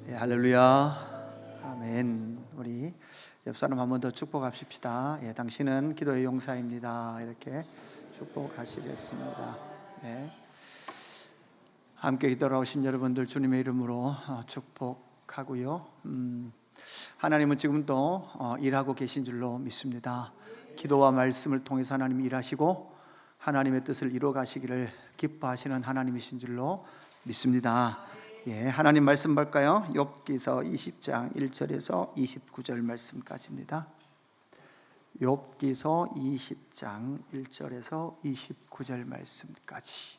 예, 할렐루야. 아멘. 우리 옆 사람 한 번 더 축복합시다. 예, 당신은 기도의 용사입니다. 이렇게 축복하시겠습니다. 네. 함께 기도하신 여러분들 주님의 이름으로 축복하고요. 하나님은 지금도 일하고 계신 줄로 믿습니다. 기도와 말씀을 통해서 하나님이 일하시고 하나님의 뜻을 이루어 가시기를 기뻐하시는 하나님이신 줄로 믿습니다. 예, 하나님 말씀 볼까요? 욥기서 20장 1절에서 29절 말씀까지입니다. 욥기서 20장 1절에서 29절 말씀까지.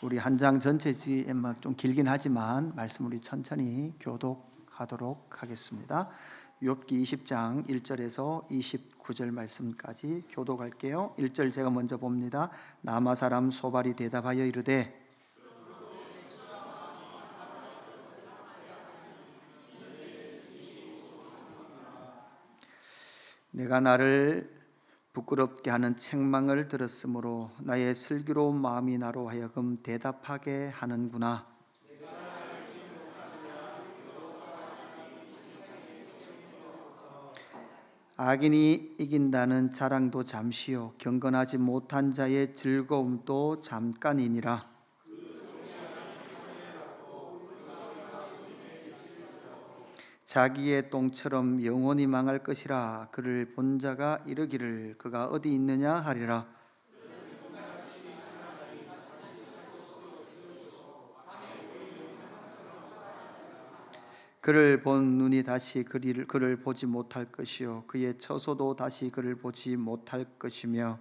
우리 한 장 전체지 좀 길긴 하지만 말씀 우리 천천히 교독하도록 하겠습니다. 욥기 20장 1절에서 29절 말씀까지 교독할게요. 1절 제가 먼저 봅니다. 나마 사람 소발이 대답하여 이르되 내가 나를 부끄럽게 하는 책망을 들었으므로 나의 슬기로운 마음이 나로 하여금 대답하게 하는구나. 악인이 이긴다는 자랑도 잠시요 경건하지 못한 자의 즐거움도 잠깐이니라. 자기의 똥처럼 영원히 망할 것이라. 그를 본 자가 이르기를 그가 어디 있느냐 하리라. 그를 본 눈이 다시 그를 보지 못할 것이요 그의 처소도 다시 그를 보지 못할 것이며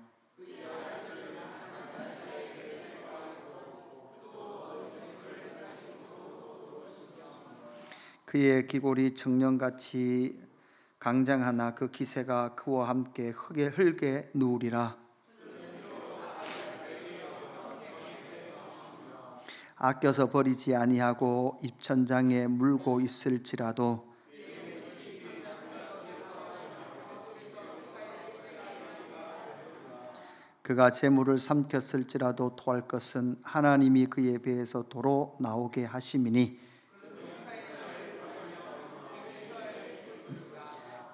그의 기골이 청년같이 강장하나 그 기세가 그와 함께 흙에 누우리라. 아껴서 버리지 아니하고 입천장에 물고 있을지라도 그가 재물을 삼켰을지라도 토할 것은 하나님이 그의 배에서 도로 나오게 하심이니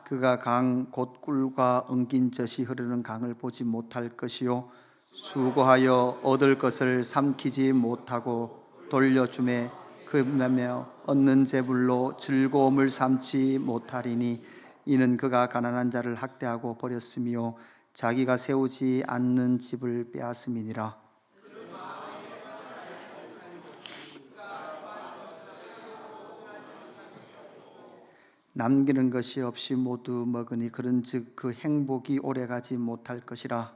그가 강 곧 꿀과 엉긴 젖이 흐르는 강을 보지 못할 것이요 수고하여 얻을 것을 삼키지 못하고 돌려주매 그며 얻는 재물로 즐거움을 삼지 못하리니 이는 그가 가난한 자를 학대하고 버렸으며 자기가 세우지 않는 집을 빼앗음이니라. 남기는 것이 없이 모두 먹으니 그런즉 그 행복이 오래가지 못할 것이라.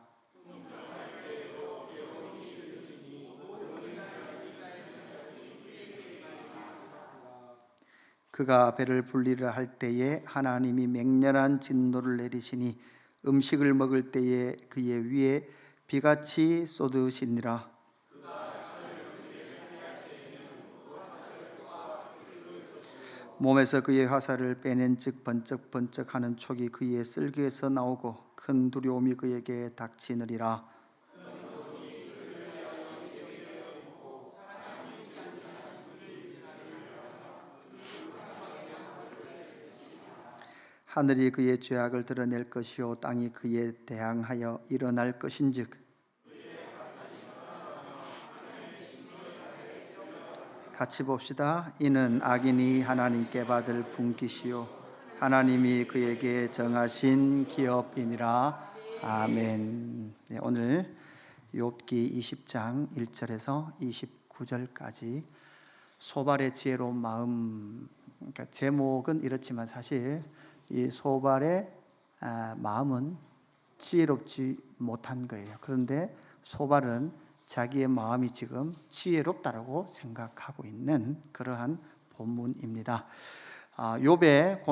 그가 배를 불리려 할 때에 하나님이 맹렬한 진노를 내리시니 음식을 먹을 때에 그의 위에 비같이 쏟으시니라. 몸에서 그의 화살을 빼낸즉 번쩍번쩍하는 촉이 그의 쓸개에서 나오고 큰 두려움이 그에게 닥치느니라. 하늘이 그의 죄악을 드러낼 것이요 땅이 그에 대항하여 일어날 것인즉 같이 봅시다. 이는 악인이 하나님께 받을 분깃이요 하나님이 그에게 정하신 기업이니라. 아멘. 네, 오늘 욥기 20장 1절에서 29절까지 소발의 지혜로운 마음, 그러니까 제목은 이렇지만 사실 이 소발의 마음은 지혜롭지 못한 거예요. 그런데 소발은 자기의 마음이 지금 지혜롭다라고 생각하고 있는 그러한 본문입니다. 욥의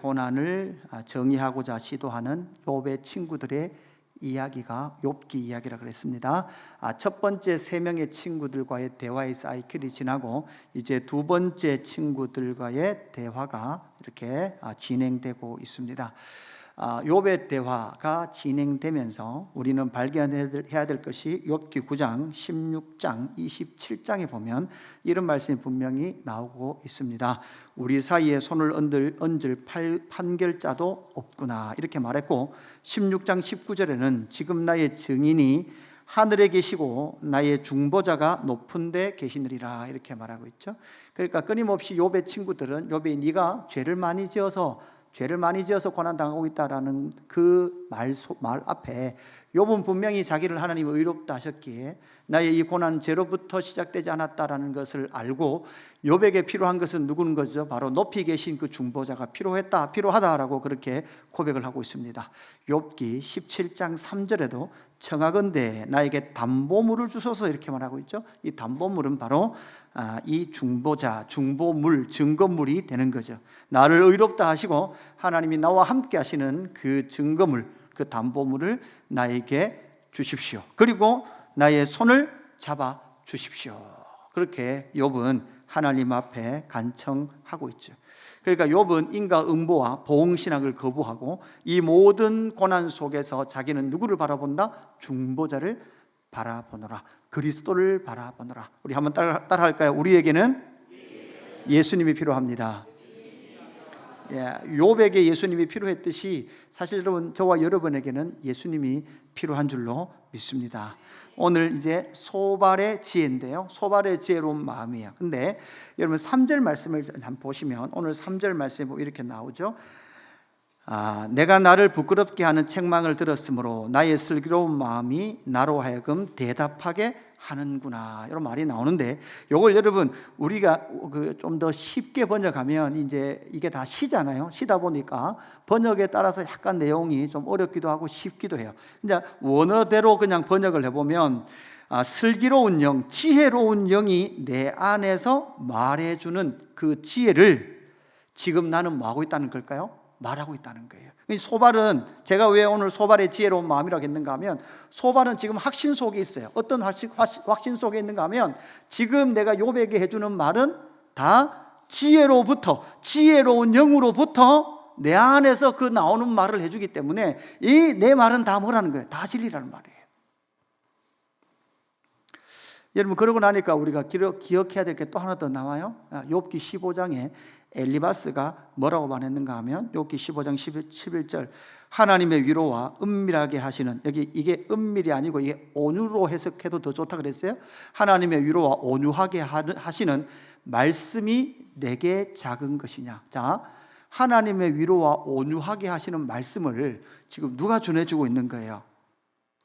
고난을 정의하고자 시도하는 욥의 친구들의 이야기가 욥기 이야기라 그랬습니다. 첫 번째 세 명의 친구들과의 대화의 사이클이 지나고 이제 두 번째 친구들과의 대화가 이렇게 진행되고 있습니다. 욥의 대화가 진행되면서 우리는 발견해야 될 것이 욥기 9장, 16장, 27장에 보면 이런 말씀이 분명히 나오고 있습니다. 우리 사이에 손을 얹을 판결자도 없구나 이렇게 말했고, 16장 19절에는 지금 나의 증인이 하늘에 계시고 나의 중보자가 높은 데 계시느리라 이렇게 말하고 있죠. 그러니까 끊임없이 욥의 친구들은 욥이 네가 죄를 많이 지어서 고난당하고 있다라는 그 말 앞에 욥은 분명히 자기를 하나님이 의롭다 하셨기에 나의 이 고난은 죄로부터 시작되지 않았다라는 것을 알고 욥에게 필요한 것은 누구는 거죠? 바로 높이 계신 그 중보자가 필요하다라고 그렇게 고백을 하고 있습니다. 욥기 17장 3절에도 청하건대 나에게 담보물을 주소서 이렇게 말하고 있죠. 이 담보물은 바로 이 중보자, 중보물, 증거물이 되는 거죠. 나를 의롭다 하시고 하나님이 나와 함께 하시는 그 증거물, 그 담보물을 나에게 주십시오. 그리고 나의 손을 잡아 주십시오. 그렇게 욥은 하나님 앞에 간청하고 있죠. 그러니까 욥은 인과응보와 보응신학을 거부하고 이 모든 고난 속에서 자기는 누구를 바라본다? 중보자를 바라보노라, 그리스도를 바라보노라. 우리 한번 따라할까요? 우리에게는 예수님이 필요합니다. 욥에게 예수님이 필요했듯이 사실 여러분, 저와 여러분에게는 예수님이 필요한 줄로 믿습니다. 오늘 이제 소발의 지혜인데요, 소발의 지혜로운 마음이에요. 근데 여러분 3절 말씀을 한번 보시면 오늘 3절 말씀에 이렇게 나오죠. 내가 나를 부끄럽게 하는 책망을 들었으므로 나의 슬기로운 마음이 나로 하여금 대답하게 하는구나, 이런 말이 나오는데, 이걸 여러분 우리가 좀 더 쉽게 번역하면 이제 이게 다 시잖아요. 시다 보니까 번역에 따라서 약간 내용이 좀 어렵기도 하고 쉽기도 해요. 이제 원어대로 그냥 번역을 해보면 슬기로운 영, 지혜로운 영이 내 안에서 말해주는 그 지혜를 지금 나는 뭐하고 있다는 걸까요? 말하고 있다는 거예요. 소발은, 제가 왜 오늘 소발의 지혜로운 마음이라고 했는가 하면, 소발은 지금 확신 속에 있어요. 어떤 확신 속에 있는가 하면, 지금 내가 욥에게 해주는 말은 다 지혜로운 영으로부터 내 안에서 그 나오는 말을 해주기 때문에 이 내 말은 다 뭐라는 거예요? 다 진리라는 말이에요. 여러분, 그러고 나니까 우리가 기억해야 될 게 또 하나 더 나와요. 욥기 15장에 엘리바스가 뭐라고 말했는가 하면, 욥기 15장 11절, 하나님의 위로와 은밀하게 하시는, 여기 이게 은밀이 아니고 이게 온유로 해석해도 더 좋다 그랬어요. 하나님의 위로와 온유하게 하시는 말씀이 내게 작은 것이냐. 자, 하나님의 위로와 온유하게 하시는 말씀을 지금 누가 전해주고 있는 거예요?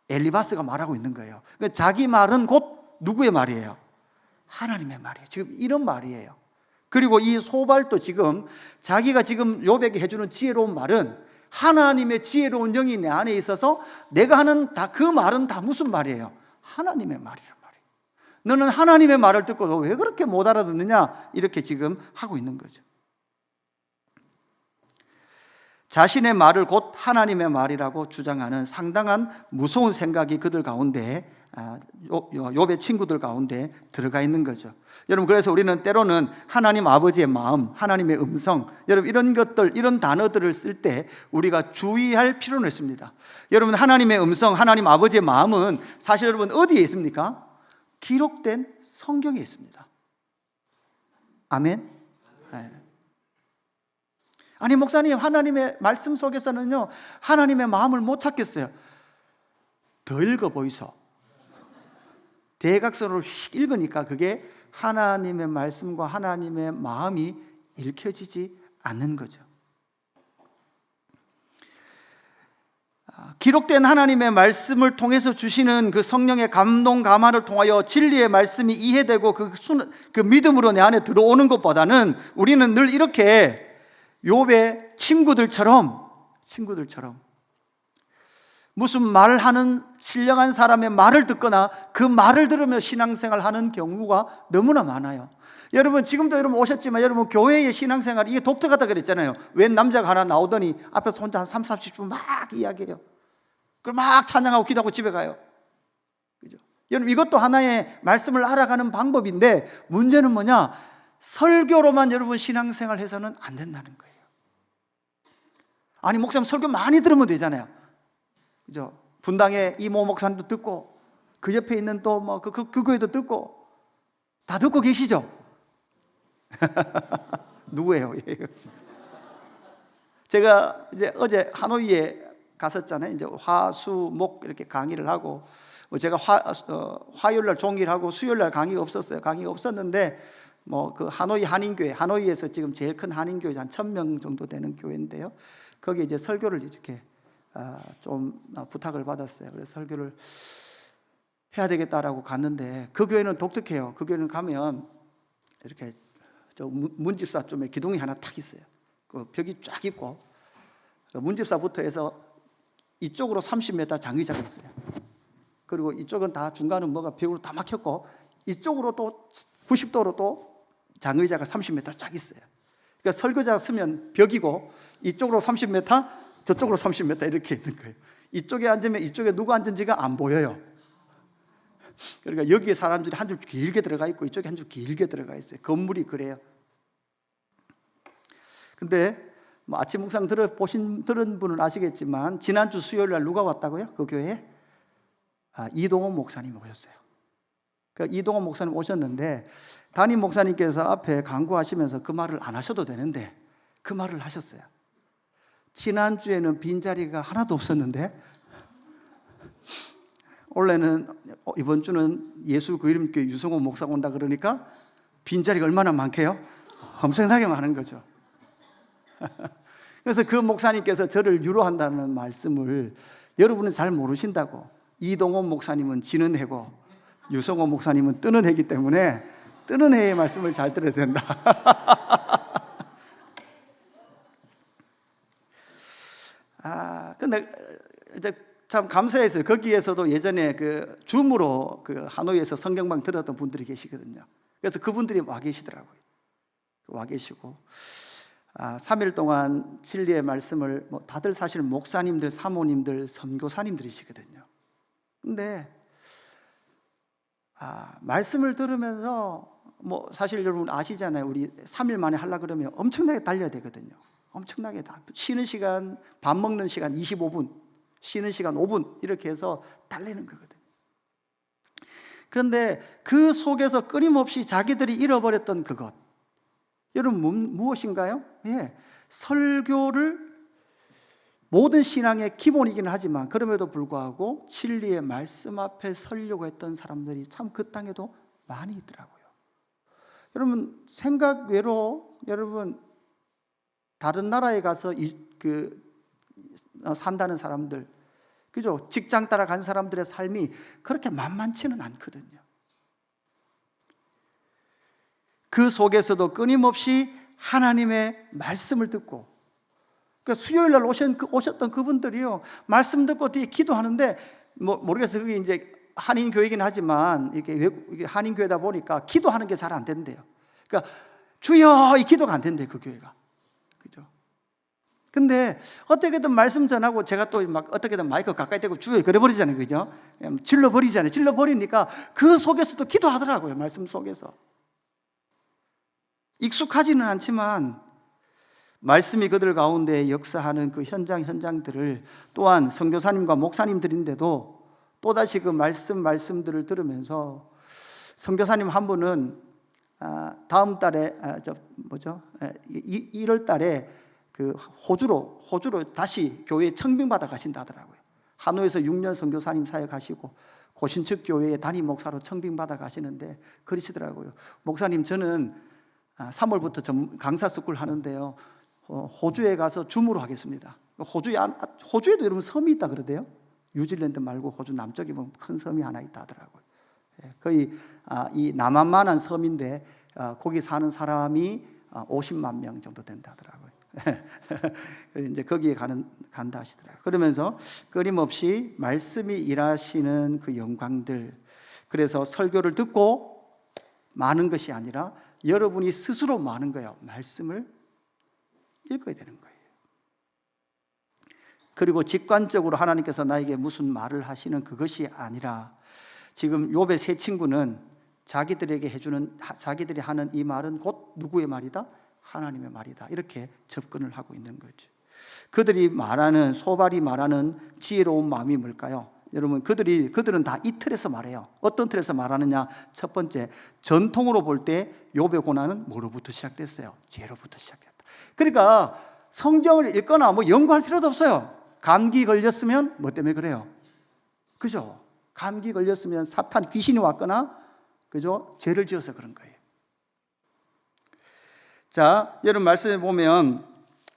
엘리바스가 말하고 있는 거예요. 그러니까 자기 말은 곧 누구의 말이에요? 하나님의 말이에요. 지금 이런 말이에요. 그리고 이 소발도 지금 자기가 지금 욥에게 해주는 지혜로운 말은 하나님의 지혜로운 영이 내 안에 있어서 내가 하는 그 말은 다 무슨 말이에요? 하나님의 말이란 말이에요. 너는 하나님의 말을 듣고 너 왜 그렇게 못 알아듣느냐? 이렇게 지금 하고 있는 거죠. 자신의 말을 곧 하나님의 말이라고 주장하는 상당한 무서운 생각이 그들 가운데, 욥의 친구들 가운데 들어가 있는 거죠. 여러분, 그래서 우리는 때로는 하나님 아버지의 마음, 하나님의 음성, 여러분 이런 것들, 이런 단어들을 쓸 때 우리가 주의할 필요는 있습니다. 여러분, 하나님의 음성, 하나님 아버지의 마음은 사실 여러분 어디에 있습니까? 기록된 성경에 있습니다. 아멘. 네. 아니 목사님, 하나님의 말씀 속에서는요 하나님의 마음을 못 찾겠어요. 더 읽어 보이소. 대각선으로 읽으니까 그게 하나님의 말씀과 하나님의 마음이 읽혀지지 않는 거죠. 기록된 하나님의 말씀을 통해서 주시는 그 성령의 감동 감화를 통하여 진리의 말씀이 이해되고 그 믿음으로 내 안에 들어오는 것보다는 우리는 늘 이렇게 욥의 친구들처럼 무슨 말하는 신령한 사람의 말을 듣거나 그 말을 들으며 신앙생활 하는 경우가 너무나 많아요. 여러분, 지금도 여러분 오셨지만 여러분 교회의 신앙생활 이게 독특하다 그랬잖아요. 웬 남자가 하나 나오더니 앞에서 혼자 한 30-40분 막 이야기해요. 그걸 막 찬양하고 기도하고 집에 가요. 그죠? 여러분, 이것도 하나의 말씀을 알아가는 방법인데 문제는 뭐냐? 설교로만 여러분 신앙생활 해서는 안 된다는 거예요. 아니 목사님 설교 많이 들으면 되잖아요. 그죠? 분당의 이모 목사님도 듣고 그 옆에 있는 또 뭐 그 교회도 듣고 다 듣고 계시죠? 누구예요? 제가 이제 어제 하노이에 갔었잖아요. 이제 화, 수, 목 이렇게 강의를 하고 제가 화요일 날 종일하고 수요일 날 강의가 없었어요. 강의가 없었는데 뭐 그 하노이 한인교회, 하노이에서 지금 제일 큰 한인교회 한 1,000명 정도 되는 교회인데요. 거기 이제 설교를 이렇게 좀 부탁을 받았어요. 그래서 설교를 해야 되겠다라고 갔는데 그 교회는 독특해요. 그 교회는 가면 이렇게 저 문집사 쪽에 기둥이 하나 탁 있어요. 그 벽이 쫙 있고 문집사부터 해서 이쪽으로 30m 장의자가 있어요. 그리고 이쪽은 다 중간은 뭐가 벽으로 다 막혔고 이쪽으로 또 90도로 또 장의자가 30m 쫙 있어요. 그러니까 설교자가 쓰면 벽이고 이쪽으로 30m, 저쪽으로 30m 이렇게 있는 거예요. 이쪽에 앉으면 이쪽에 누구 앉은지가 안 보여요. 그러니까 여기에 사람들이 한 줄 길게 들어가 있고 이쪽에 한 줄 길게 들어가 있어요. 건물이 그래요. 근데 뭐 아침 묵상 들은 분은 아시겠지만 지난주 수요일 날 누가 왔다고요? 그 교회에? 이동원 목사님 오셨어요. 그러니까 이동원 목사님 오셨는데 담임 목사님께서 앞에 강구하시면서 그 말을 안 하셔도 되는데 그 말을 하셨어요. 지난주에는 빈자리가 하나도 없었는데 원래는 이번 주는 예수 그 이름교회 유성호 목사가 온다 그러니까 빈자리가 얼마나 많게요? 엄청나게 많은 거죠. 그래서 그 목사님께서 저를 유로한다는 말씀을 여러분은 잘 모르신다고. 이동원 목사님은 지는 해고 유성호 목사님은 뜨는 해이기 때문에 뜨는 해의 말씀을 잘 들어야 된다. 근데 이제 참 감사했어요. 거기에서도 예전에 그 줌으로 그 하노이에서 성경방 들었던 분들이 계시거든요. 그래서 그분들이 와 계시더라고요. 와 계시고 3일 동안 진리의 말씀을 뭐 다들 사실 목사님들, 사모님들, 선교사님들이시거든요. 근데 말씀을 들으면서 뭐 사실 여러분 아시잖아요. 우리 3일 만에 하려고 그러면 엄청나게 달려야 되거든요. 엄청나게 쉬는 시간, 밥 먹는 시간 25분, 쉬는 시간 5분 이렇게 해서 달리는 거거든요. 그런데 그 속에서 끊임없이 자기들이 잃어버렸던 그것, 여러분 무엇인가요? 설교를 모든 신앙의 기본이긴 하지만 그럼에도 불구하고 진리의 말씀 앞에 서려고 했던 사람들이 참 그 땅에도 많이 있더라고요. 여러분 생각 외로 여러분 다른 나라에 가서 산다는 사람들, 그죠? 직장 따라간 사람들의 삶이 그렇게 만만치는 않거든요. 그 속에서도 끊임없이 하나님의 말씀을 듣고, 그러니까 수요일 날 오셨던 그분들이요, 말씀 듣고 뒤에 기도하는데, 모르겠어요. 그게 이제 한인 교회이긴 하지만 이게 한인 교회다 보니까 기도하는 게 잘 안 된대요. 그러니까 주여 이 기도가 안 된대요, 그 교회가. 그죠? 근데 어떻게든 말씀 전하고 제가 또 막 어떻게든 마이크 가까이 대고 주여 그래버리잖아요, 그죠? 질러버리잖아요. 질러버리니까 그 속에서도 기도하더라고요, 말씀 속에서. 익숙하지는 않지만 말씀이 그들 가운데 역사하는 그 현장들을 또한 선교사님과 목사님들인데도 또다시 그 말씀들을 들으면서 선교사님 한 분은 다음 달에 1월 달에 그 호주로 다시 교회에 청빙받아 가신다 하더라고요. 하노이에서 6년 선교사님 사역하시고 고신측 교회에 담임 목사로 청빙받아 가시는데 그러시더라고요. 목사님 저는 3월부터 강사 스쿨 하는데요. 호주에 가서 줌으로 하겠습니다. 호주에도 여러분 섬이 있다 그러대요. 뉴질랜드 말고 호주 남쪽에 보면 큰 섬이 하나 있다 하더라고요. 거의 이 남한만한 섬인데 거기 사는 사람이 50만 명 정도 된다 하더라고요. 이제 거기에 간다 하시더라고요. 그러면서 끊임없이 말씀이 일하시는 그 영광들, 그래서 설교를 듣고 많은 것이 아니라 여러분이 스스로 많은 거예요. 말씀을 읽어야 되는 거예요. 그리고 직관적으로 하나님께서 나에게 무슨 말을 하시는 그것이 아니라 지금 욥의 세 친구는 자기들이 하는 이 말은 곧 누구의 말이다? 하나님의 말이다. 이렇게 접근을 하고 있는 거죠. 그들이 말하는, 소발이 말하는 지혜로운 마음이 뭘까요? 여러분, 그들은 다 이 틀에서 말해요. 어떤 틀에서 말하느냐? 첫 번째, 전통으로 볼 때 욥의 고난은 뭐로부터 시작됐어요? 지혜로부터 시작됐다. 그러니까 성경을 읽거나 뭐 연구할 필요도 없어요. 감기 걸렸으면 뭐 때문에 그래요? 그죠? 감기 걸렸으면 사탄, 귀신이 왔거나, 그죠? 죄를 지어서 그런 거예요. 자, 여러분 말씀해 보면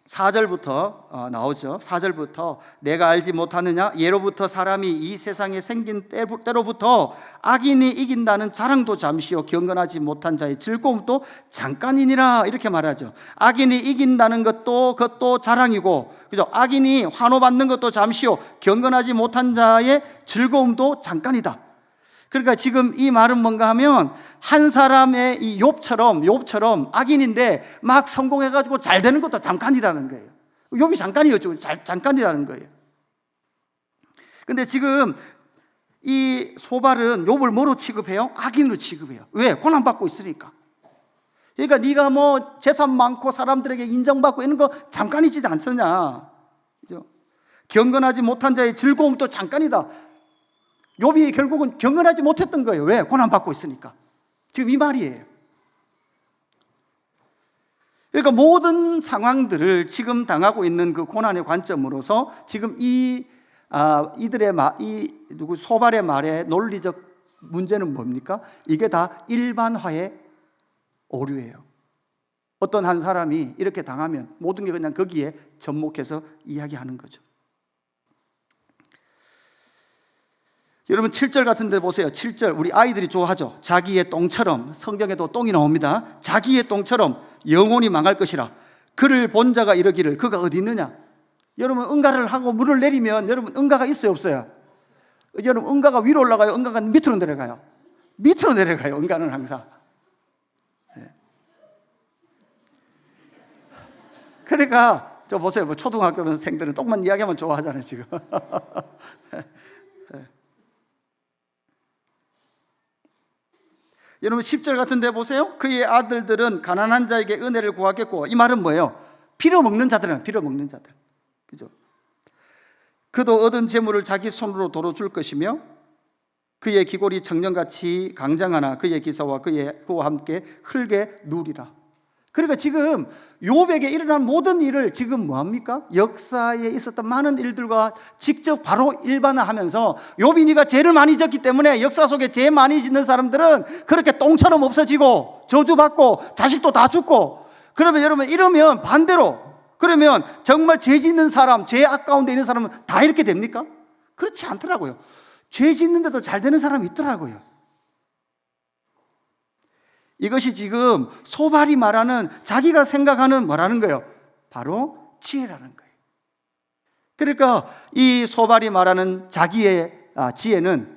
4절부터 나오죠. 4절부터 내가 알지 못하느냐? 예로부터 사람이 이 세상에 생긴 때로부터 악인이 이긴다는 자랑도 잠시요 경건하지 못한 자의 즐거움도 잠깐이니라, 이렇게 말하죠. 악인이 이긴다는 그것도 자랑이고, 그죠? 악인이 환호받는 것도 잠시요 경건하지 못한 자의 즐거움도 잠깐이다. 그러니까 지금 이 말은 뭔가 하면, 한 사람의 이 욥처럼 악인인데 막 성공해가지고 잘 되는 것도 잠깐이라는 거예요. 욥이 잠깐이었죠. 잠깐이라는 거예요. 근데 지금 이 소발은 욥을 뭐로 취급해요? 악인으로 취급해요. 왜? 고난받고 있으니까. 그러니까 네가 뭐 재산 많고 사람들에게 인정받고 이런 거 잠깐이지 않느냐. 경건하지 못한 자의 즐거움도 잠깐이다. 욥이 결국은 경건하지 못했던 거예요. 왜? 고난받고 있으니까. 지금 이 말이에요. 그러니까 모든 상황들을 지금 당하고 있는 그 고난의 관점으로서 지금 이들의 소발의 말의 논리적 문제는 뭡니까? 이게 다 일반화의 오류예요. 어떤 한 사람이 이렇게 당하면 모든 게 그냥 거기에 접목해서 이야기하는 거죠. 여러분 7절 같은 데 보세요. 7절 우리 아이들이 좋아하죠. 자기의 똥처럼, 성경에도 똥이 나옵니다. 자기의 똥처럼 영혼이 망할 것이라. 그를 본 자가 이르기를 그가 어디 있느냐. 여러분 응가를 하고 물을 내리면 여러분 응가가 있어요 없어요? 여러분 응가가 위로 올라가요? 응가가 밑으로 내려가요? 밑으로 내려가요. 응가는 항상. 그러니까 저 보세요. 뭐 초등학교생들은 똥만 이야기하면 좋아하잖아요 지금. 여러분 10절 같은 데 보세요. 그의 아들들은 가난한 자에게 은혜를 구하겠고, 이 말은 뭐예요? 빌어먹는 자들은 빌어먹는 자들, 그죠? 그도 얻은 재물을 자기 손으로 도로 줄 것이며 그의 기골이 청년같이 강장하나 그의 기사와 그와 함께 흙에 누리라. 그러니까 지금 욥에게 일어난 모든 일을 지금 뭐합니까? 역사에 있었던 많은 일들과 직접 바로 일반화하면서, 욥이 네가 죄를 많이 졌기 때문에 역사 속에 죄 많이 짓는 사람들은 그렇게 똥처럼 없어지고 저주받고 자식도 다 죽고, 그러면 여러분 이러면 반대로, 그러면 정말 죄 짓는 사람, 죄 가운데 있는 사람은 다 이렇게 됩니까? 그렇지 않더라고요. 죄 짓는데도 잘 되는 사람이 있더라고요. 이것이 지금 소발이 말하는, 자기가 생각하는 뭐라는 거예요? 바로 지혜라는 거예요. 그러니까 이 소발이 말하는 자기의 지혜는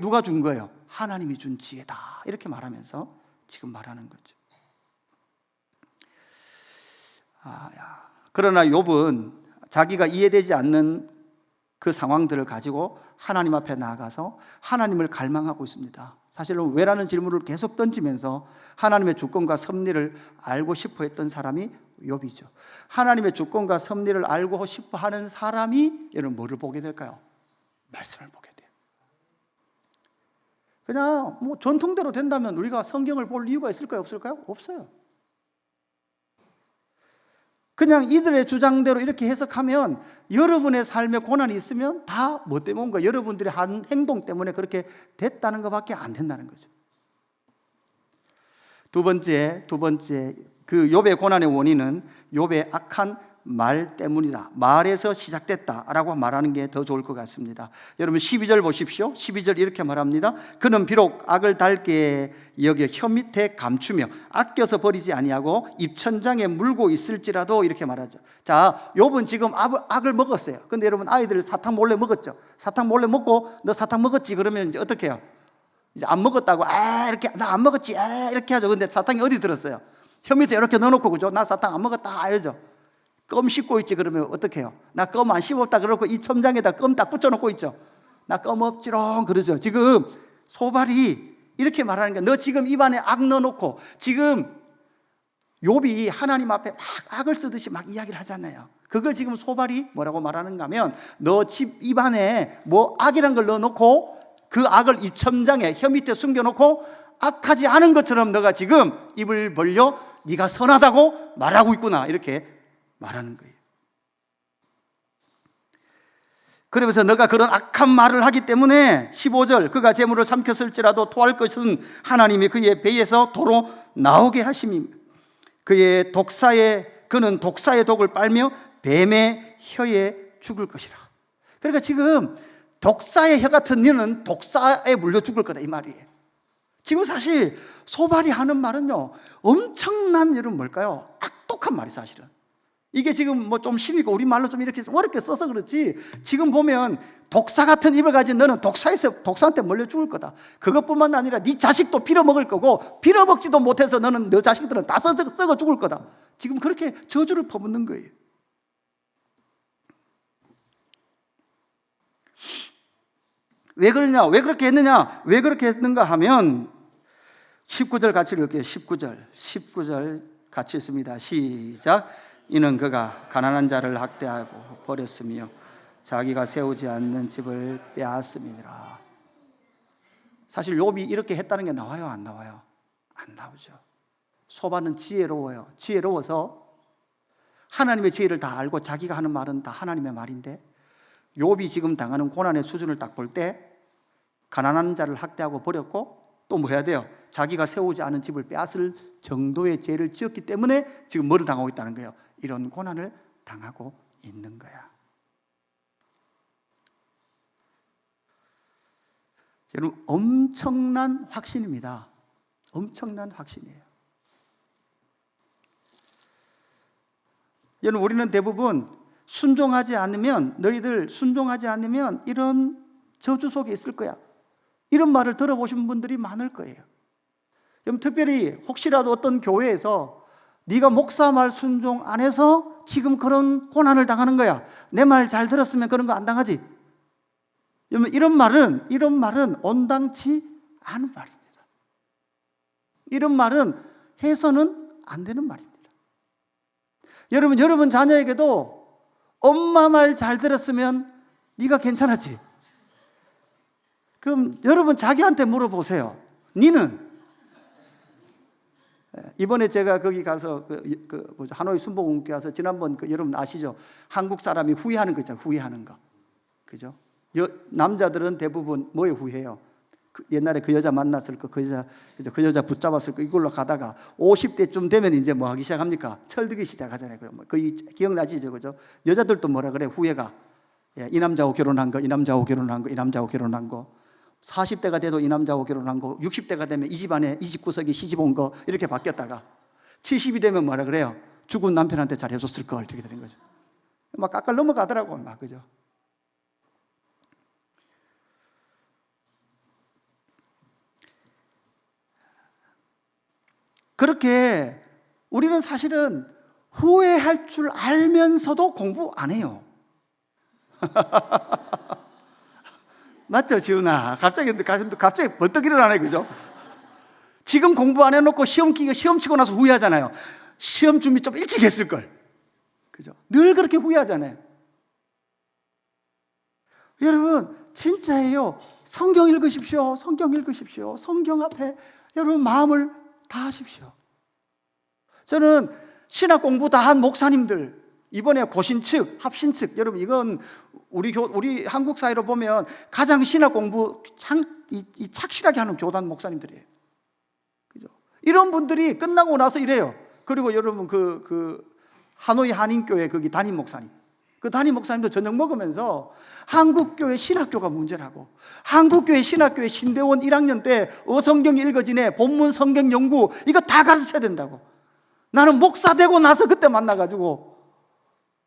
누가 준 거예요? 하나님이 준 지혜다, 이렇게 말하면서 지금 말하는 거죠. 그러나 욥은 자기가 이해되지 않는 그 상황들을 가지고 하나님 앞에 나아가서 하나님을 갈망하고 있습니다. 사실은 왜라는 질문을 계속 던지면서 하나님의 주권과 섭리를 알고 싶어 했던 사람이 욥이죠. 하나님의 주권과 섭리를 알고 싶어 하는 사람이 여러분 뭐를 보게 될까요? 말씀을 보게 돼요. 그냥 뭐 전통대로 된다면 우리가 성경을 볼 이유가 있을까요? 없을까요? 없어요. 그냥 이들의 주장대로 이렇게 해석하면 여러분의 삶에 고난이 있으면 다 뭐 때문인가? 여러분들의 한 행동 때문에 그렇게 됐다는 것밖에 안 된다는 거죠. 두 번째 그 욥의 고난의 원인은 욥의 악한 말 때문이다. 말에서 시작됐다라고 말하는 게 더 좋을 것 같습니다. 여러분 12절 보십시오. 12절 이렇게 말합니다. 그는 비록 악을 달게 여겨 혀 밑에 감추며 아껴서 버리지 아니하고 입천장에 물고 있을지라도, 이렇게 말하죠. 자, 욥은 지금 악을 먹었어요. 근데 여러분 아이들 사탕 몰래 먹었죠. 사탕 몰래 먹고 너 사탕 먹었지? 그러면 이제 어떻게 해요? 이제 안 먹었다고 이렇게 나 안 먹었지 이렇게 하죠. 근데 사탕이 어디 들었어요? 혀 밑에 이렇게 넣어놓고, 그죠? 나 사탕 안 먹었다 이러죠. 껌 씹고 있지? 그러면 어떻게 해요? 나 껌 안 씹었다 그러고 이 첨장에다 껌 딱 붙여놓고 있죠. 나 껌 없지롱 그러죠. 지금 소발이 이렇게 말하는 거야. 너 지금 입안에 악 넣어놓고 지금 욥이 하나님 앞에 막 악을 쓰듯이 막 이야기를 하잖아요. 그걸 지금 소발이 뭐라고 말하는가 하면, 너 집 입안에 뭐 악이란 걸 넣어놓고 그 악을 입천장에 혀 밑에 숨겨놓고 악하지 않은 것처럼 너가 지금 입을 벌려 네가 선하다고 말하고 있구나, 이렇게 말하는 거예요. 그러면서 너가 그런 악한 말을 하기 때문에 15절, 그가 재물을 삼켰을지라도 토할 것은 하나님이 그의 배에서 도로 나오게 하심입니다. 그는 독사의 독을 빨며 뱀의 혀에 죽을 것이라. 그러니까 지금 독사의 혀 같은 너는 독사에 물려 죽을 거다, 이 말이에요. 지금 사실 소발이 하는 말은요, 엄청난, 여러분 뭘까요? 악독한 말이 사실은. 이게 지금 뭐 좀 신이고 우리말로 좀 이렇게 어렵게 써서 그렇지, 지금 보면 독사 같은 입을 가진 너는 독사한테 몰려 죽을 거다. 그것뿐만 아니라 네 자식도 빌어먹을 거고, 빌어먹지도 못해서 너는 너 자식들은 다 썩어 죽을 거다. 지금 그렇게 저주를 퍼붓는 거예요. 왜 그러냐? 왜 그렇게 했느냐? 왜 그렇게 했는가 하면 19절 같이 읽을게요. 19절 같이 읽습니다. 시작. 이는 그가 가난한 자를 학대하고 버렸으며 자기가 세우지 않는 집을 빼앗음이니라. 사실 욥이 이렇게 했다는 게 나와요, 안 나와요? 안 나오죠. 소발은 지혜로워요. 지혜로워서 하나님의 지혜를 다 알고 자기가 하는 말은 다 하나님의 말인데, 욥이 지금 당하는 고난의 수준을 딱 볼 때 가난한 자를 학대하고 버렸고, 또 뭐 해야 돼요? 자기가 세우지 않은 집을 빼앗을 정도의 죄를 지었기 때문에 지금 뭐를 당하고 있다는 거예요? 이런 고난을 당하고 있는 거야. 여러분, 엄청난 확신입니다. 엄청난 확신이에요. 여러분, 우리는 대부분 너희들 순종하지 않으면 이런 저주 속에 있을 거야, 이런 말을 들어보신 분들이 많을 거예요. 여러분, 특별히 혹시라도 어떤 교회에서 네가 목사 말 순종 안 해서 지금 그런 고난을 당하는 거야, 내 말 잘 들었으면 그런 거 안 당하지, 여러분, 이런 말은 온당치 않은 말입니다. 이런 말은 해서는 안 되는 말입니다. 여러분 자녀에게도 엄마 말 잘 들었으면 네가 괜찮았지? 그럼 여러분 자기한테 물어보세요. 니는? 이번에 제가 거기 가서 하노이 순복음교회 가서 지난번 여러분 아시죠? 한국 사람이 후회하는 거 있잖아요. 후회하는 거, 그죠? 남자들은 대부분 뭐에 후회해요? 옛날에 그 여자 만났을 거, 그 여자 붙잡았을 거, 이걸로 가다가 50대쯤 되면 이제 뭐 하기 시작합니까? 철들기 시작하잖아요. 그 기억나시죠, 그죠? 여자들도 뭐라 그래? 후회가, 이 남자하고 결혼한 거, 이 남자하고 결혼한 거, 이 남자하고 결혼한 거. 40대가 돼도 이 남자하고 결혼한 거, 60대가 되면 이 집안에 29석이 시집 온 거, 이렇게 바뀌었다가 70이 되면 뭐라 그래요? 죽은 남편한테 잘해줬을 걸, 이렇게 되는 거죠. 막 깎아 넘어가더라고, 막, 그죠? 그렇게 우리는 사실은 후회할 줄 알면서도 공부 안 해요. 맞죠, 지훈아? 갑자기 번뜩 일어나네, 그죠? 지금 공부 안 해놓고 시험 치고 나서 후회하잖아요. 시험 준비 좀 일찍 했을 걸, 그죠? 늘 그렇게 후회하잖아요. 여러분, 진짜예요. 성경 읽으십시오. 성경 앞에 여러분 마음을 다하십시오. 저는 신학 공부 다 한 목사님들, 이번에 고신측, 합신측, 여러분 이건 우리 한국 사회로 보면 가장 신학 공부 착실하게 하는 교단 목사님들이에요. 그죠? 이런 분들이 끝나고 나서 이래요. 그리고 여러분 그 하노이 한인교회 거기 담임 목사님, 그 담임 목사님도 저녁 먹으면서 한국교회 신학교가 문제라고, 한국교회 신학교회 신대원 1학년 때 어성경이 읽어지네, 본문 성경 연구 이거 다 가르쳐야 된다고. 나는 목사 되고 나서 그때 만나가지고,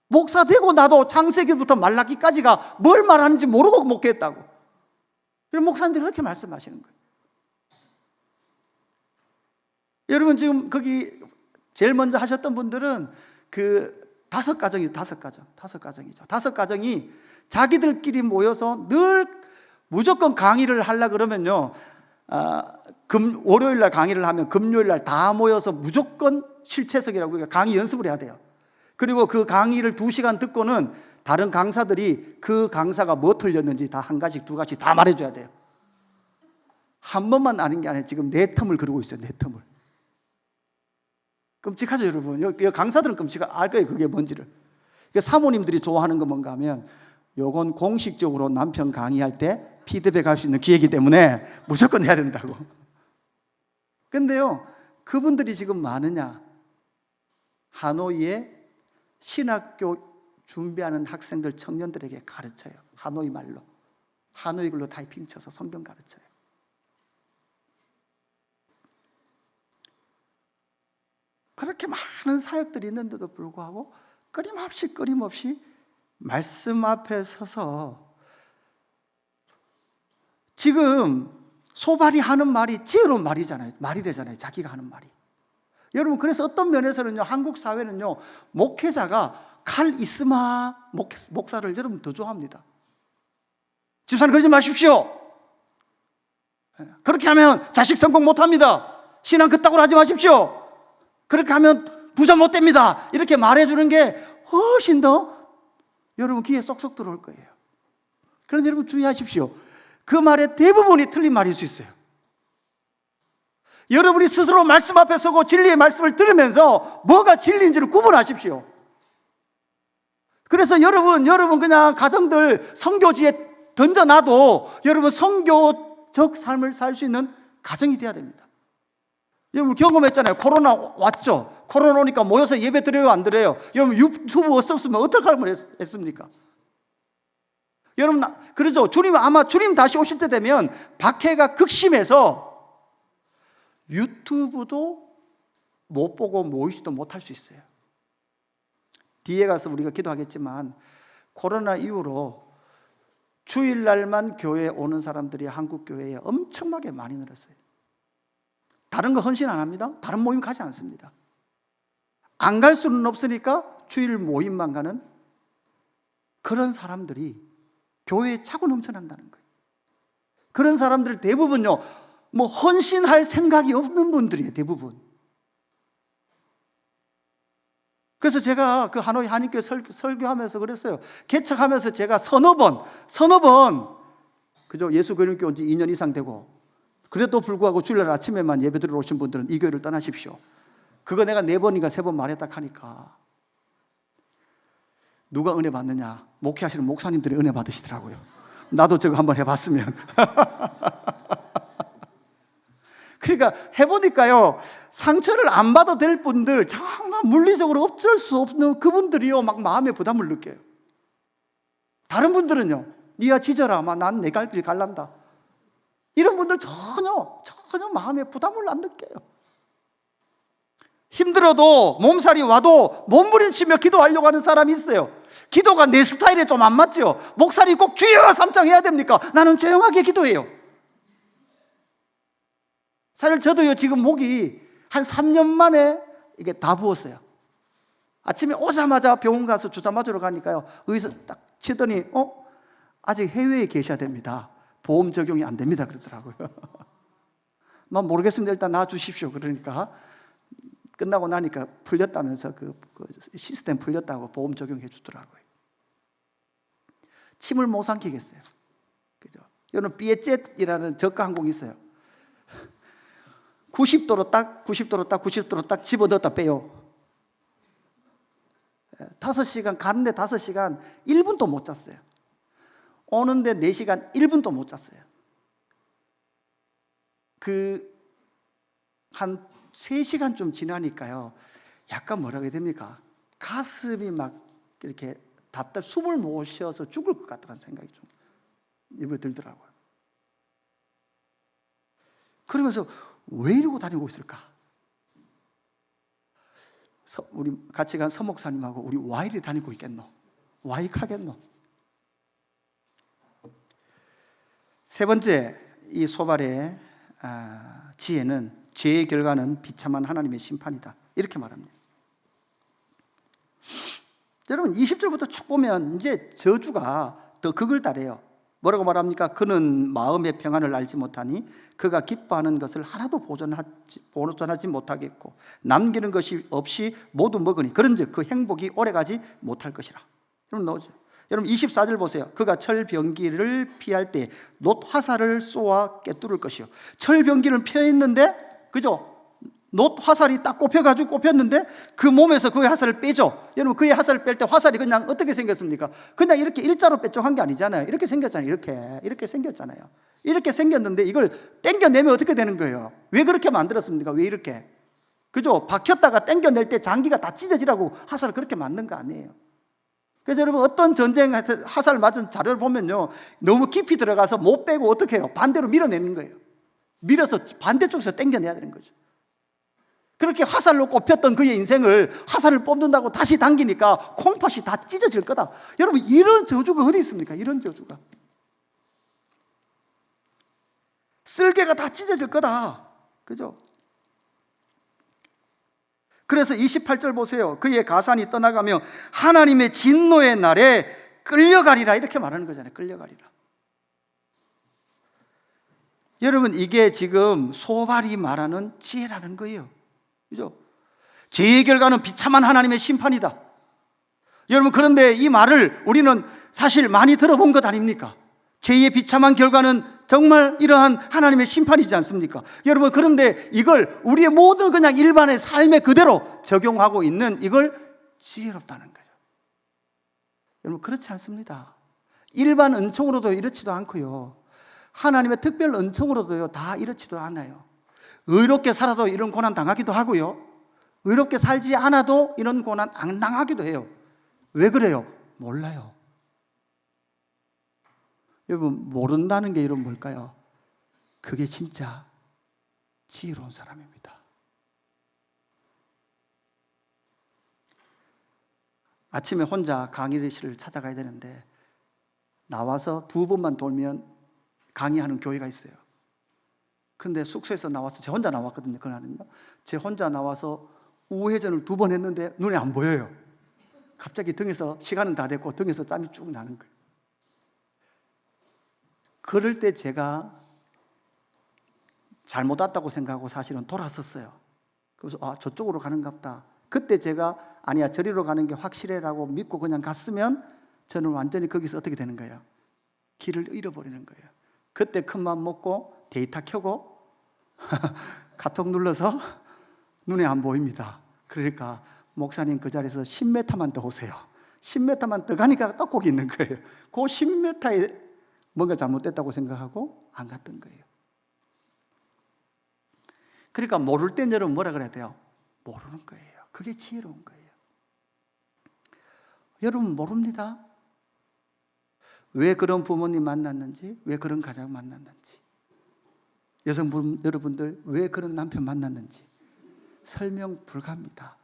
목사 되고 나도 창세기부터 말라기까지가 뭘 말하는지 모르고 목회했다고. 그런 목사님들이 그렇게 말씀하시는 거예요. 여러분, 지금 거기 제일 먼저 하셨던 분들은 그 다섯 가정이죠. 다섯 가정이 자기들끼리 모여서 늘 무조건 강의를 하려고 그러면요, 월요일 날 강의를 하면 금요일 날 다 모여서 무조건 실체석이라고 강의 연습을 해야 돼요. 그리고 그 강의를 2시간 듣고는 다른 강사들이 그 강사가 뭐 틀렸는지 다 한 가지, 2가지 다 말해줘야 돼요. 한 번만 아는 게 아니라 지금 4텀을 그러고 있어요. 4텀을. 끔찍하죠, 여러분. 여기 강사들은 알 거예요, 그게 뭔지를. 사모님들이 좋아하는 거 뭔가 하면 요건 공식적으로 남편 강의할 때 피드백 할 수 있는 기회이기 때문에 무조건 해야 된다고. 근데요, 그분들이 지금 많으냐? 하노이에 신학교 준비하는 학생들, 청년들에게 가르쳐요. 하노이 말로. 하노이 글로 타이핑 쳐서 성경 가르쳐요. 그렇게 많은 사역들이 있는데도 불구하고 끊임없이 말씀 앞에 서서 지금 소발이 하는 말이 지혜로운 말이잖아요. 말이래잖아요. 자기가 하는 말이. 여러분, 그래서 어떤 면에서는요, 한국 사회는요, 목회자가 칼 이스마 목사를 여러분 더 좋아합니다. 집사님 그러지 마십시오. 그렇게 하면 자식 성공 못합니다. 신앙 그따구로 하지 마십시오. 그렇게 하면 부자 못 됩니다. 이렇게 말해주는 게 훨씬 더 여러분 귀에 쏙쏙 들어올 거예요. 그런데 여러분 주의하십시오. 그 말의 대부분이 틀린 말일 수 있어요. 여러분이 스스로 말씀 앞에 서고 진리의 말씀을 들으면서 뭐가 진리인지를 구분하십시오. 그래서 여러분 그냥 가정들 선교지에 던져놔도 여러분 선교적 삶을 살 수 있는 가정이 돼야 됩니다. 여러분 경험했잖아요. 코로나 왔죠. 코로나 오니까 모여서 예배 드려요, 안 드려요? 여러분 유튜브 없었으면 어떻게 할 뻔했습니까? 여러분 그러죠. 주님 다시 오실 때 되면 박해가 극심해서 유튜브도 못 보고 모이지도 못할 수 있어요. 뒤에 가서 우리가 기도하겠지만 코로나 이후로 주일날만 교회에 오는 사람들이 한국 교회에 엄청나게 많이 늘었어요. 다른 거 헌신 안 합니다. 다른 모임 가지 않습니다. 안 갈 수는 없으니까 주일 모임만 가는 그런 사람들이 교회에 차고 넘쳐난다는 거예요. 그런 사람들 대부분요, 뭐 헌신할 생각이 없는 분들이에요, 대부분. 그래서 제가 그 하노이 한인교회 설교하면서 그랬어요. 개척하면서 제가 서너 번 그죠? 예수 교회에 온 지 2년 이상 되고 그래도 불구하고 주일날 아침에만 예배드리러 오신 분들은 이 교회를 떠나십시오. 그거 내가 4번인가 3번 말했다 하니까 누가 은혜 받느냐? 목회하시는 목사님들이 은혜 받으시더라고요. 나도 저거 한번 해봤으면. 그러니까 해보니까요, 상처를 안 받아도 될 분들, 정말 물리적으로 어쩔 수 없는 그분들이요, 막 마음에 부담을 느껴요. 다른 분들은요, 니가 지져라, 난 내 갈 길 갈란다. 이런 분들 전혀 마음에 부담을 안 느껴요. 힘들어도 몸살이 와도 몸부림치며 기도하려고 하는 사람이 있어요. 기도가 내 스타일에 좀 안 맞죠? 목사님 꼭 주여 삼창해야 됩니까? 나는 조용하게 기도해요. 사실 저도요, 지금 목이 한 3년 만에 이게 다 부었어요. 아침에 오자마자 병원 가서 주사 맞으러 가니까요, 의사 딱 치더니 아직 해외에 계셔야 됩니다. 보험 적용이 안 됩니다 그러더라고요. 난 모르겠습니다. 일단 놔주십시오. 그러니까 끝나고 나니까 풀렸다면서 그 시스템 풀렸다고 보험 적용해 주더라고요. 침을 못 삼키겠어요. 그죠? 여러분 비에젯이라는 저가 항공이 있어요. 90도로 딱 집어넣었다 빼요. 5시간 가는데 5시간 1분도 못 잤어요. 오는데 4시간 1분도 못 잤어요. 한 3시간 좀 지나니까요, 약간 뭐라고 해야 됩니까? 가슴이 막 이렇게 숨을 못 쉬어서 죽을 것 같다는 생각이 좀 입을 들더라고요. 그러면서 왜 이러고 다니고 있을까? 우리 같이 간 서목사님하고 우리 와 이리 다니고 있겠노? 와 이카겠노? 세 번째, 이 소발의 지혜는 죄의 결과는 비참한 하나님의 심판이다. 이렇게 말합니다. 여러분 20절부터 쭉 보면 이제 저주가 더 극을 달해요. 뭐라고 말합니까? 그는 마음의 평안을 알지 못하니 그가 기뻐하는 것을 하나도 보존하지 못하겠고 남기는 것이 없이 모두 먹으니 그런즉 그 행복이 오래가지 못할 것이라. 여러분 나오죠? 여러분 24절 보세요. 그가 철병기를 피할 때 놋 화살을 쏘아 꿰뚫을 것이요. 철병기를 펴있는데 그죠? 놋 화살이 딱 꼽혔는데 그 몸에서 그의 화살을 빼죠. 여러분 그의 화살을 뺄 때 화살이 그냥 어떻게 생겼습니까? 그냥 이렇게 일자로 빼쪽한 게 아니잖아요. 이렇게 생겼잖아요. 이렇게 생겼잖아요. 이렇게 생겼는데 이걸 당겨내면 어떻게 되는 거예요? 왜 그렇게 만들었습니까? 왜 이렇게? 그죠? 박혔다가 당겨낼 때 장기가 다 찢어지라고 화살을 그렇게 만든 거 아니에요. 그래서 여러분 어떤 전쟁 화살 맞은 자료를 보면요, 너무 깊이 들어가서 못 빼고 어떻게 해요? 반대로 밀어내는 거예요. 밀어서 반대쪽에서 당겨내야 되는 거죠. 그렇게 화살로 꼽혔던 그의 인생을 화살을 뽑는다고 다시 당기니까 콩팥이 다 찢어질 거다. 여러분 이런 저주가 어디 있습니까? 이런 저주가. 쓸개가 다 찢어질 거다. 그죠? 그래서 28절 보세요. 그의 가산이 떠나가며 하나님의 진노의 날에 끌려가리라 이렇게 말하는 거잖아요. 끌려가리라. 여러분 이게 지금 소발이 말하는 지혜라는 거예요. 그죠? 죄의 결과는 비참한 하나님의 심판이다. 여러분 그런데 이 말을 우리는 사실 많이 들어본 것 아닙니까? 죄의 비참한 결과는 정말 이러한 하나님의 심판이지 않습니까? 여러분 그런데 이걸 우리의 모든 그냥 일반의 삶에 그대로 적용하고 있는 이걸 지혜롭다는 거죠. 여러분 그렇지 않습니다. 일반 은총으로도 이렇지도 않고요, 하나님의 특별 은총으로도요 다 이렇지도 않아요. 의롭게 살아도 이런 고난 당하기도 하고요, 의롭게 살지 않아도 이런 고난 안 당하기도 해요. 왜 그래요? 몰라요. 여러분 모른다는 게 이런 뭘까요? 그게 진짜 지혜로운 사람입니다. 아침에 혼자 강의실을 찾아가야 되는데 나와서 2번만 돌면 강의하는 교회가 있어요. 근데 숙소에서 나와서 제 혼자 나왔거든요. 그날은요. 제 혼자 나와서 우회전을 2번 했는데 눈에 안 보여요. 갑자기 등에서 시간은 다 됐고 등에서 땀이 쭉 나는 거예요. 그럴 때 제가 잘못 왔다고 생각하고 사실은 돌아섰어요. 그래서 저쪽으로 가는가 보다. 그때 제가 아니야 저리로 가는 게 확실해라고 믿고 그냥 갔으면 저는 완전히 거기서 어떻게 되는 거예요? 길을 잃어버리는 거예요. 그때 큰맘 먹고 데이터 켜고 카톡 눌러서 눈에 안 보입니다. 그러니까 목사님 그 자리에서 10m만 더 오세요. 10m만 더 가니까 딱 거기 있는 거예요. 그 10m에 뭔가 잘못됐다고 생각하고 안 갔던 거예요. 그러니까 모를 땐 여러분 뭐라 그래야 돼요? 모르는 거예요. 그게 지혜로운 거예요. 여러분 모릅니다. 왜 그런 부모님 만났는지, 왜 그런 가정 만났는지, 여성분 여러분들 왜 그런 남편 만났는지 설명 불가합니다.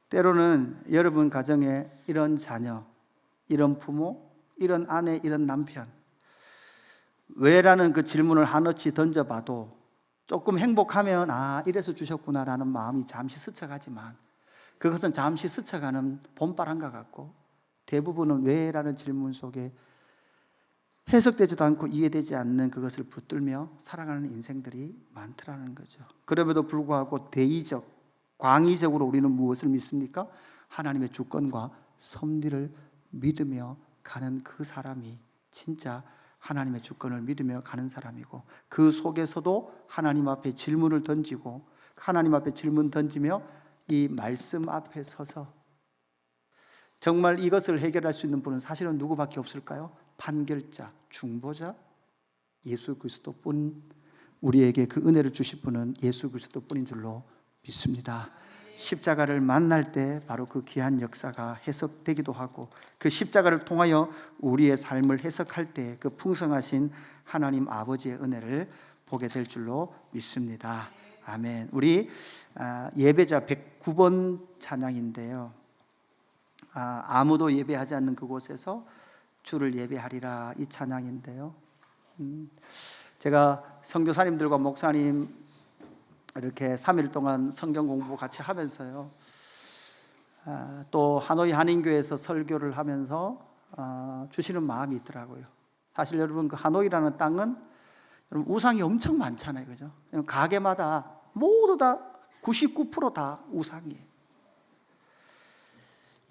때로는 여러분 가정에 이런 자녀, 이런 부모, 이런 아내, 이런 남편, 왜라는 그 질문을 한어치 던져봐도 조금 행복하면 이래서 주셨구나라는 마음이 잠시 스쳐가지만 그것은 잠시 스쳐가는 봄바람과 같고 대부분은 왜라는 질문 속에 해석되지도 않고 이해되지 않는 그것을 붙들며 살아가는 인생들이 많더라는 거죠. 그럼에도 불구하고 대의적, 광의적으로 우리는 무엇을 믿습니까? 하나님의 주권과 섭리를 믿으며 가는 그 사람이 진짜 하나님의 주권을 믿으며 가는 사람이고, 그 속에서도 하나님 앞에 질문을 던지고 하나님 앞에 질문 던지며 이 말씀 앞에 서서 정말 이것을 해결할 수 있는 분은 사실은 누구밖에 없을까요? 판결자, 중보자, 예수 그리스도뿐. 우리에게 그 은혜를 주실 분은 예수 그리스도뿐인 줄로 믿습니다. 십자가를 만날 때 바로 그 귀한 역사가 해석되기도 하고, 그 십자가를 통하여 우리의 삶을 해석할 때 그 풍성하신 하나님 아버지의 은혜를 보게 될 줄로 믿습니다. 아멘. 우리 예배자 109번 찬양인데요, 아무도 예배하지 않는 그곳에서 주를 예배하리라, 이 찬양인데요, 제가 선교사님들과 목사님 이렇게 3일 동안 성경 공부 같이 하면서요, 또 하노이 한인교회에서 설교를 하면서 주시는 마음이 있더라고요. 사실 여러분 그 하노이라는 땅은 여러분 우상이 엄청 많잖아요, 그죠? 가게마다 모두 다 99% 다 우상이에요.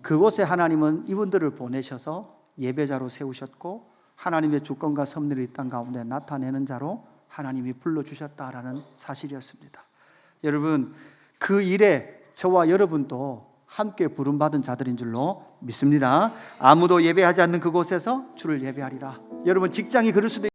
그곳에 하나님은 이분들을 보내셔서 예배자로 세우셨고 하나님의 주권과 섭리를 이 땅 가운데 나타내는 자로 하나님이 불러주셨다라는 사실이었습니다. 여러분 그 일에 저와 여러분도 함께 부름받은 자들인 줄로 믿습니다. 아무도 예배하지 않는 그곳에서 주를 예배하리라. 여러분 직장이 그럴 수도